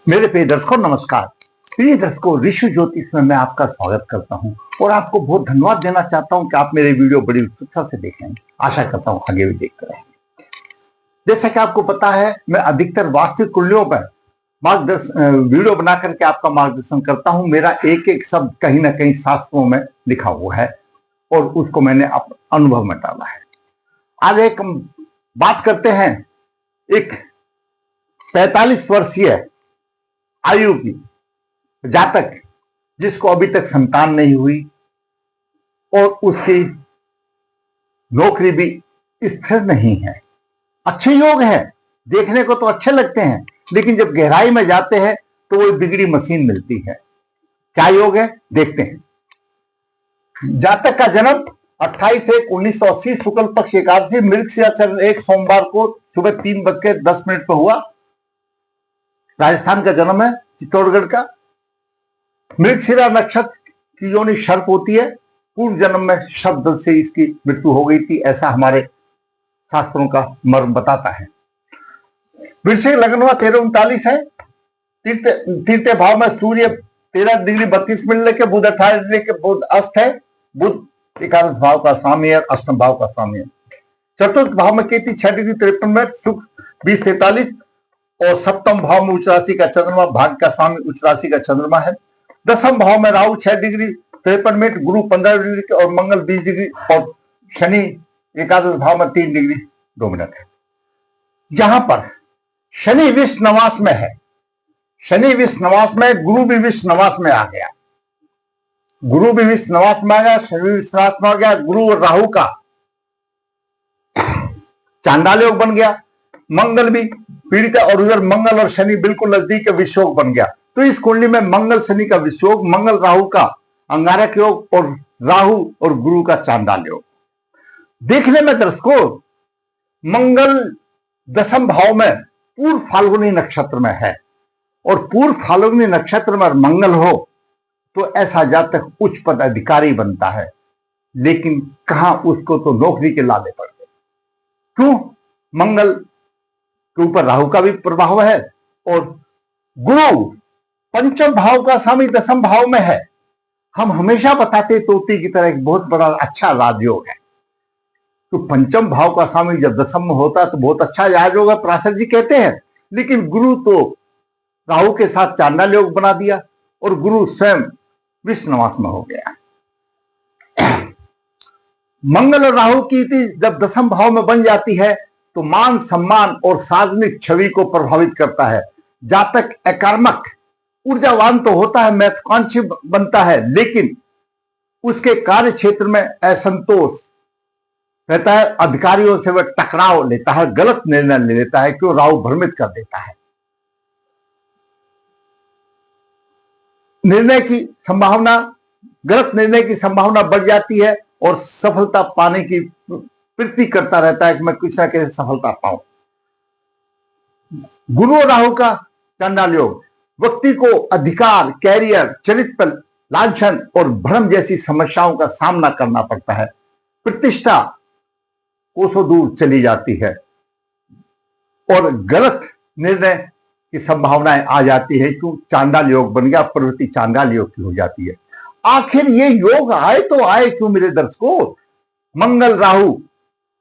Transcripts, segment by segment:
मेरे प्रिय दर्शकों नमस्कार। प्रिय दर्शकों, ऋषि ज्योतिष में मैं आपका स्वागत करता हूं और आपको बहुत धन्यवाद देना चाहता हूं कि आप मेरे वीडियो बड़ी उत्सुकता से देखें। आशा करता हूं आगे भी देखते रहेंगे। जैसा कि आपको पता है, मैं अधिकतर वास्तविक कुंडलियों पर वीडियो बना करके आपका मार्गदर्शन करता हूं। मेरा एक एक शब्द कहीं ना कहीं शास्त्रों में लिखा हुआ है और उसको मैंने अनुभव में डाला है। आज एक बात करते हैं एक 45 वर्षीय आयु की जातक जिसको अभी तक संतान नहीं हुई और उसकी नौकरी भी स्थिर नहीं है। अच्छे योग है, देखने को तो अच्छे लगते हैं, लेकिन जब गहराई में जाते हैं तो वो बिगड़ी मशीन मिलती है। क्या योग है देखते हैं। जातक का जन्म 28/1/1980 शुक्ल पक्ष एकादशी मृगशिरा चरण 1 सोमवार को सुबह 3:10 पर हुआ। राजस्थान का जन्म है, चित्तौड़गढ़ का। मृगशिरा नक्षत्र की योनि सर्प होती है। पूर्व जन्म में शब्द से इसकी मृत्यु हो गई थी, ऐसा हमारे शास्त्रों का मर्म बताता है। वृश्चिक लग्न हुआ 13:39 है। तृतीय भाव में सूर्य 13°32' लेके बुध 18 के बुध अस्त है। बुध एकादश भाव का स्वामी है, अष्टम भाव का स्वामी है। चतुर्थ भाव में केतु 6°53', शुक्र 20:43 और सप्तम भाव में उच्च राशि का चंद्रमा, भाग्य का स्वामी उच्च राशि का चंद्रमा है। दसम भाव में राहु 6°53', गुरु 15° और मंगल 20° और शनि एकादश भाव में 3°2' है। जहां पर शनि विष नवास में है, शनि विष नवास में, गुरु भी विष नवास में आ गया। गुरु भी विष नवास में आ गया, शनि विष नवास में आ गया। गुरु और राहु का चांडाल योग बन गया। मंगल भी पीड़ित है और उधर मंगल और शनि बिल्कुल नजदीक विषयोग बन गया। तो इस कुंडली में मंगल शनि का विषयोग, मंगल राहु का अंगारक योग और राहु और गुरु का चांडाल योग। देखने में दर्शकों मंगल दसम भाव में पूर्व फाल्गुनी नक्षत्र में है और पूर्व फाल्गुनी नक्षत्र में मंगल हो तो ऐसा जातक उच्च पद अधिकारी बनता है, लेकिन कहां उसको तो नौकरी के लाले पड़ते। क्यों? मंगल के ऊपर राहु का भी प्रभाव है और गुरु पंचम भाव का स्वामी दसम भाव में है। हम हमेशा बताते तोते की तरह एक बहुत बड़ा अच्छा राजयोग है। तो पंचम भाव का स्वामी जब दसम में होता है तो बहुत अच्छा राजयोग है, पराशर जी कहते हैं। लेकिन गुरु तो राहु के साथ चांडाल योग बना दिया और गुरु स्वयं विष नवास में हो गया। मंगल और राहु की जब दसम भाव में बन जाती है तो मान सम्मान और सार्वजनिक छवि को प्रभावित करता है। जातक अकर्मक ऊर्जावान तो होता है, महत्वाकांक्षी बनता है, लेकिन उसके कार्य क्षेत्र में असंतोष रहता है। अधिकारियों से वह टकराव लेता है, गलत निर्णय ले लेता है, क्यों? राहु भ्रमित कर देता है। निर्णय की संभावना, गलत निर्णय की संभावना बढ़ जाती है और सफलता पाने की प्रवृत्ति करता रहता है कि मैं कुछ ना कैसे सफलता पाऊं। गुरु और राहु का चांडाल योग व्यक्ति को अधिकार, कैरियर, चरित्र, लांछन और भ्रम जैसी समस्याओं का सामना करना पड़ता है। प्रतिष्ठा कोसों दूर चली जाती है और गलत निर्णय की संभावनाएं आ जाती है। क्यों? चांडाल योग बन गया, प्रवृत्ति चांडाल योग की हो जाती है। आखिर ये योग आए तो आए क्यों मेरे दर्शकों? मंगल राहु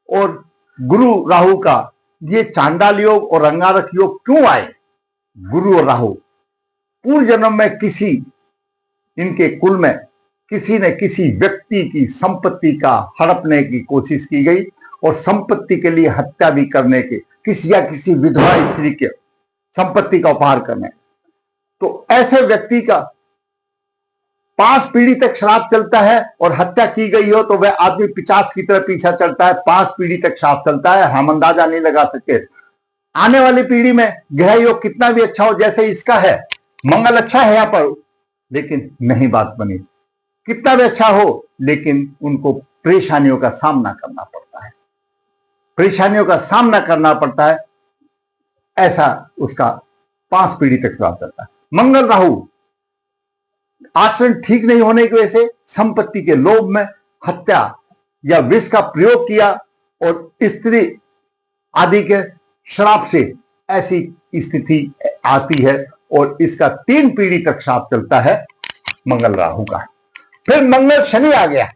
और गुरु राहु का ये चांडाल योग और अंगारक योग क्यों आए? गुरु और राहु पूर्व जन्म में किसी इनके कुल में किसी न किसी व्यक्ति की संपत्ति का हड़पने की कोशिश की गई और संपत्ति के लिए हत्या भी करने के, किसी या किसी विधवा स्त्री के संपत्ति का उपहार करने। तो ऐसे व्यक्ति का 5 पीढ़ी तक श्राप चलता है और हत्या की गई हो तो वह आदमी 50 की तरह पीछा चलता है। 5 पीढ़ी तक श्राप चलता है, हम अंदाजा नहीं लगा सकते। आने वाली पीढ़ी में ग्रह योग कितना भी अच्छा हो, जैसे इसका है, मंगल अच्छा है यहां पर, लेकिन नहीं बात बनी। कितना भी अच्छा हो, लेकिन उनको परेशानियों का सामना करना पड़ता है, परेशानियों का सामना करना पड़ता है। ऐसा उसका 5 पीढ़ी तक श्राप चलता है। मंगल राहु आचरण ठीक नहीं होने की वजह से संपत्ति के लोभ में हत्या या विष का प्रयोग किया और स्त्री आदि के श्राप से ऐसी स्थिति आती है और इसका 3 पीढ़ी तक साथ चलता है मंगल राहु का। फिर मंगल शनि आ गया।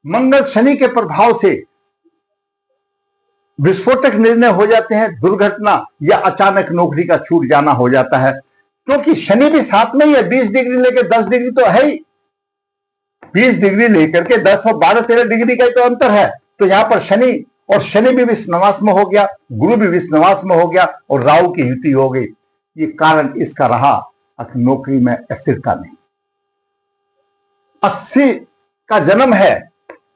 मंगल शनि के प्रभाव से विस्फोटक निर्णय हो जाते हैं, दुर्घटना या अचानक नौकरी का छूट जाना हो जाता है, क्योंकि शनि भी साथ में ही है। 20 डिग्री लेकर 10 डिग्री तो है ही, 20 डिग्री लेकर के 10 और 12-13 डिग्री का ही तो अंतर है। तो यहां पर शनि, और शनि भी विषनवास में हो गया, गुरु भी विषनवास में हो गया और राहु की युति हो गई। ये कारण इसका रहा नौकरी में अस्थिरता नहीं। 80 का जन्म है,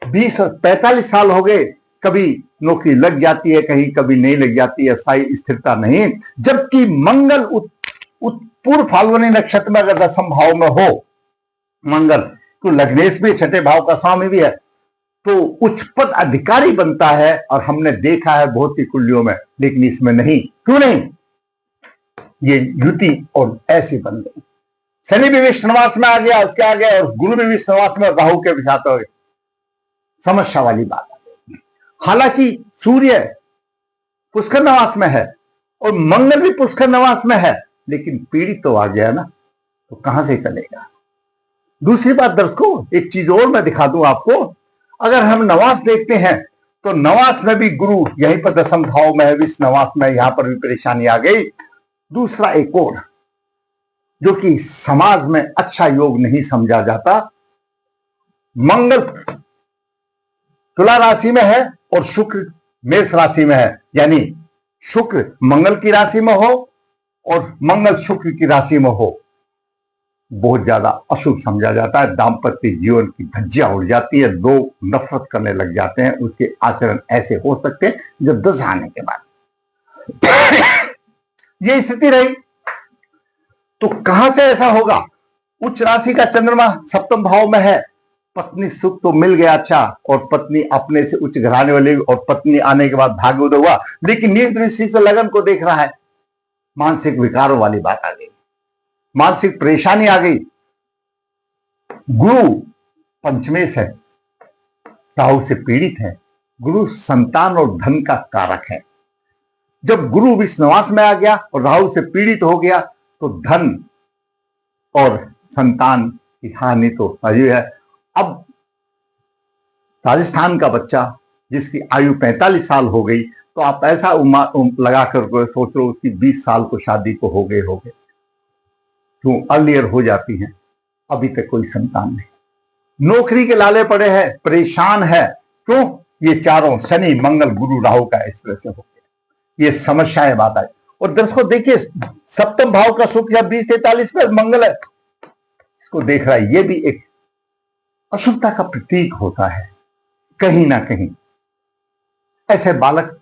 20 और 45 साल हो गए, कभी नौकरी लग जाती है, कहीं कभी नहीं लग जाती है, स्थायी स्थिरता नहीं। जबकि मंगल पूर्व फाल्गुनी नक्षत्र में अगर 10वें भाव में हो मंगल, तो लग्नेश भी छठे भाव का स्वामी भी है, तो उच्च पद अधिकारी बनता है। और हमने देखा है बहुत सी कुंडलियों में, लेकिन इसमें नहीं। क्यों नहीं? ये युति और ऐसी बन गई। शनि भी विषनवास में आ गया, उसके आ गया, और गुरु भी विषनवास में, राहु के विषात हो गए। समस्या वाली बात है। हालांकि सूर्य पुष्कर नवास में है और मंगल भी पुष्कर नवास में है, लेकिन पीड़ित तो आ गया ना, तो कहां से चलेगा? दूसरी बात दर्शकों, एक चीज और मैं दिखा दूं आपको। अगर हम नवास देखते हैं तो नवास में भी गुरु यहीं पर 10वें भाव में है, विष नवास में, यहां पर भी परेशानी आ गई। दूसरा एक और जो कि समाज में अच्छा योग नहीं समझा जाता, मंगल तुला राशि में है और शुक्र मेष राशि में है। यानी शुक्र मंगल की राशि में हो और मंगल शुक्र की राशि में हो, बहुत ज्यादा अशुभ समझा जाता है। दाम्पत्य जीवन की धज्जियां उड़ जाती है, लोग नफरत करने लग जाते हैं। उसके आचरण ऐसे हो सकते हैं जब दशा आने के बाद ये स्थिति रही, तो कहां से ऐसा होगा? उच्च राशि का चंद्रमा 7वें भाव में है, पत्नी सुख तो मिल गया अच्छा, और पत्नी अपने से उच्च घराने वाली, और पत्नी आने के बाद भाग्य उदय हुआ, लेकिन नीच दृष्टि से लगन को देख रहा है। मानसिक विकारों वाली बात आ गई, मानसिक परेशानी आ गई। गुरु पंचमेश है, राहु से पीड़ित है। गुरु संतान और धन का कारक है। जब गुरु विषनवास में आ गया और राहु से पीड़ित हो गया, तो धन और संतान की हानि तो अजय है। अब राजस्थान का बच्चा जिसकी आयु 45 साल हो गई, तो आप ऐसा लगा कर सोच लो उसकी 20 साल को शादी को हो गए क्यों अर्लियर हो जाती हैं, अभी तक कोई संतान नहीं। नौकरी के लाले पड़े हैं, परेशान है। क्यों? ये चारों शनि मंगल गुरु राहु का इस तरह से हो गया, ये समस्याएं बात आई। और दर्शकों देखिए, 7वें भाव का शुक्र 20-43 में मंगल है, इसको देख रहा है। ये भी एक अशुभता का प्रतीक होता है कहीं ना कहीं। ऐसे बालक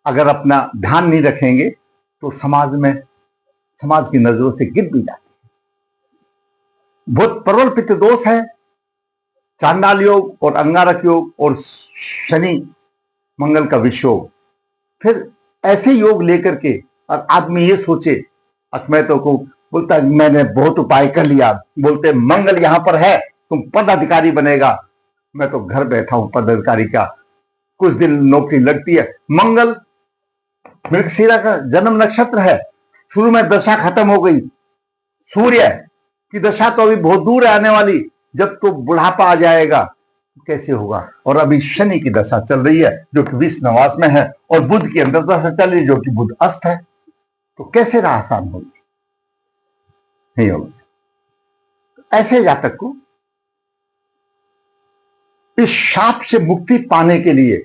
अगर अपना ध्यान नहीं रखेंगे तो समाज की नजरों से गिर भी जाते हैं। बहुत प्रबल पित्त दोष है, चांडाल योग और अंगारक योग और शनि मंगल का विषयोग। फिर ऐसे योग लेकर के और आदमी ये सोचे, मैं तो को बोलता मैंने बहुत उपाय कर लिया, बोलते मंगल यहां पर है, तुम पदाधिकारी बनेगा। मैं तो घर बैठा हूं पदाधिकारी का, कुछ दिन नौकरी लगती है। मंगल मृगशिरा का जन्म नक्षत्र है, शुरू में दशा खत्म हो गई। सूर्य की दशा तो अभी बहुत दूर है आने वाली, जब तो बुढ़ापा आ जाएगा कैसे होगा। और अभी शनि की दशा चल रही है जो कि विषनवास में है, और बुध की अंदर दशा चल रही है जो कि बुध अस्त है। तो कैसे राह आसान होगी? नहीं होगी। ऐसे जातक को इस शाप से मुक्ति पाने के लिए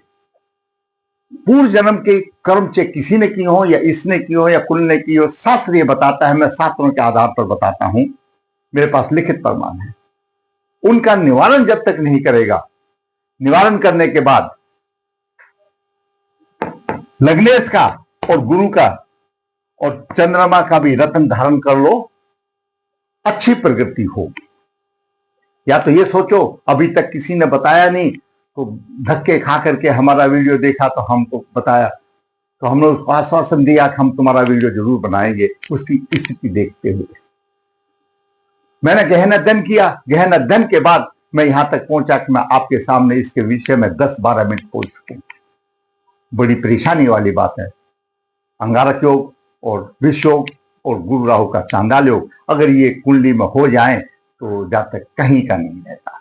पूर्व जन्म के कर्म चाहे किसी ने किए हो या इसने किए हो या कुल ने की हो, शास्त्र ये बताता है। मैं शास्त्रों के आधार पर बताता हूं, मेरे पास लिखित प्रमाण है। उनका निवारण जब तक नहीं करेगा, निवारण करने के बाद लग्नेश का और गुरु का और चंद्रमा का भी रत्न धारण कर लो, अच्छी प्रगति होगी। या तो ये सोचो अभी तक किसी ने बताया नहीं, तो धक्के खा करके हमारा वीडियो देखा तो हमको बताया, तो हमने उसको आश्वासन दिया कि हम तुम्हारा वीडियो जरूर बनाएंगे। उसकी स्थिति देखते हुए मैंने गहन अध्ययन किया। गहन अध्ययन के बाद मैं यहां तक पहुंचा कि मैं आपके सामने इसके विषय में 10-12 मिनट बोल सकूं। बड़ी परेशानी वाली बात है। अंगारक योग और विष योग और गुरु राहु का चांडाल योग अगर ये कुंडली में हो जाए तो जातक कहीं का नहीं रहता।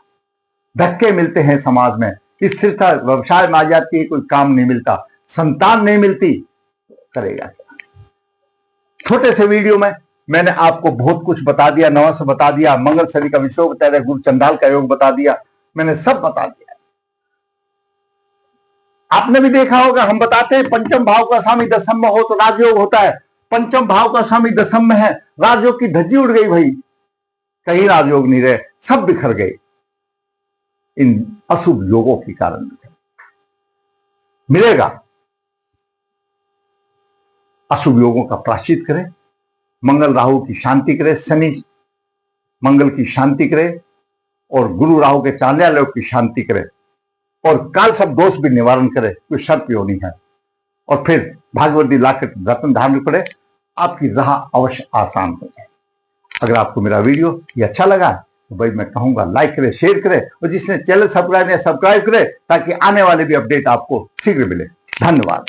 धक्के मिलते हैं समाज में, स्थिरता व्यवसाय में आ जाती है, कोई काम नहीं मिलता, संतान नहीं मिलती, करेगा क्या। छोटे से वीडियो में मैंने आपको बहुत कुछ बता दिया, नवस बता दिया, मंगल शनि का विषय बता दिया, गुरु चंडाल का योग बता दिया, मैंने सब बता दिया। आपने भी देखा होगा, हम बताते हैं पंचम भाव का स्वामी दशम में हो तो राजयोग होता है। पंचम भाव का स्वामी दशम में है, राजयोग की धज्जी उड़ गई भाई, कहीं राजयोग नहीं रहे, सब बिखर गए इन अशुभ योगों के कारण। मिलेगा, अशुभ योगों का प्रायश्चित करें, मंगल राहु की शांति करे, शनि मंगल की शांति करे और गुरु राहु के चांडाल योग की शांति करे और काल सब दोष भी निवारण करे, कोई शर्त योनी है। और फिर भागवती लाकर रत्न धारण करे, आपकी राह अवश्य आसान हो जाए। अगर आपको मेरा वीडियो ये अच्छा लगा तो भाई मैं कहूंगा लाइक करें, शेयर करें और जिसने चैनल सब्सक्राइब करे ताकि आने वाले भी अपडेट आपको शीघ्र मिले। धन्यवाद।